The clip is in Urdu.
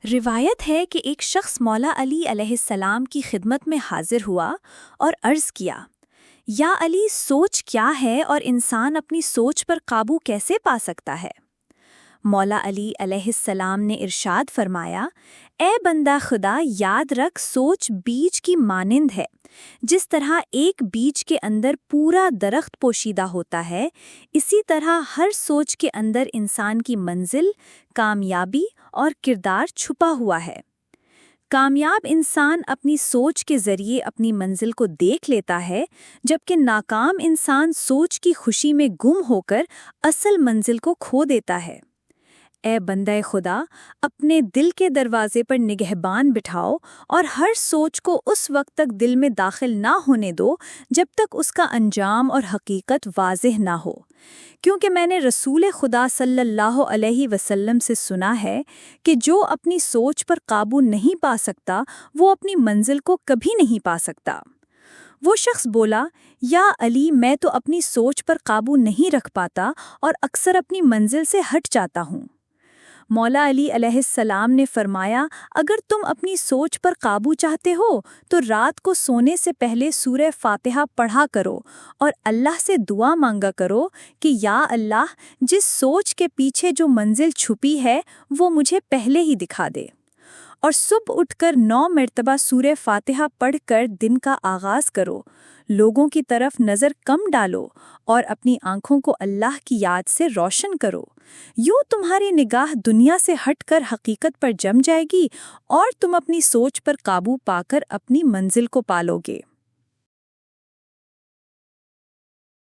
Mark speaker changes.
Speaker 1: روایت ہے کہ ایک شخص مولا علی علیہ السلام کی خدمت میں حاضر ہوا اور عرض کیا، یا علی، سوچ کیا ہے اور انسان اپنی سوچ پر قابو کیسے پا سکتا ہے؟ مولا علی علیہ السلام نے ارشاد فرمایا، اے بندہ خدا، یاد رکھ، سوچ بیج کی مانند ہے۔ جس طرح ایک بیج کے اندر پورا درخت پوشیدہ ہوتا ہے، اسی طرح ہر سوچ کے اندر انسان کی منزل، کامیابی اور کردار چھپا ہوا ہے۔ کامیاب انسان اپنی سوچ کے ذریعے اپنی منزل کو دیکھ لیتا ہے، جبکہ ناکام انسان سوچ کی خوشی میں گم ہو کر اصل منزل کو کھو دیتا ہے۔ اے بندہ خدا، اپنے دل کے دروازے پر نگہبان بٹھاؤ اور ہر سوچ کو اس وقت تک دل میں داخل نہ ہونے دو جب تک اس کا انجام اور حقیقت واضح نہ ہو، کیونکہ میں نے رسول خدا صلی اللہ علیہ وسلم سے سنا ہے کہ جو اپنی سوچ پر قابو نہیں پا سکتا وہ اپنی منزل کو کبھی نہیں پا سکتا۔ وہ شخص بولا، یا علی، میں تو اپنی سوچ پر قابو نہیں رکھ پاتا اور اکثر اپنی منزل سے ہٹ جاتا ہوں۔ مولا علی علیہ السلام نے فرمایا، اگر تم اپنی سوچ پر قابو چاہتے ہو تو رات کو سونے سے پہلے سورہ فاتحہ پڑھا کرو اور اللہ سے دعا مانگا کرو کہ یا اللہ، جس سوچ کے پیچھے جو منزل چھپی ہے وہ مجھے پہلے ہی دکھا دے۔ اور صبح اٹھ کر 9 مرتبہ سورہ فاتحہ پڑھ کر دن کا آغاز کرو، لوگوں کی طرف نظر کم ڈالو اور اپنی آنکھوں کو اللہ کی یاد سے روشن کرو۔ یوں تمہاری نگاہ دنیا سے ہٹ کر حقیقت پر جم جائے گی اور تم اپنی سوچ پر قابو پا کر اپنی منزل کو پالو گے۔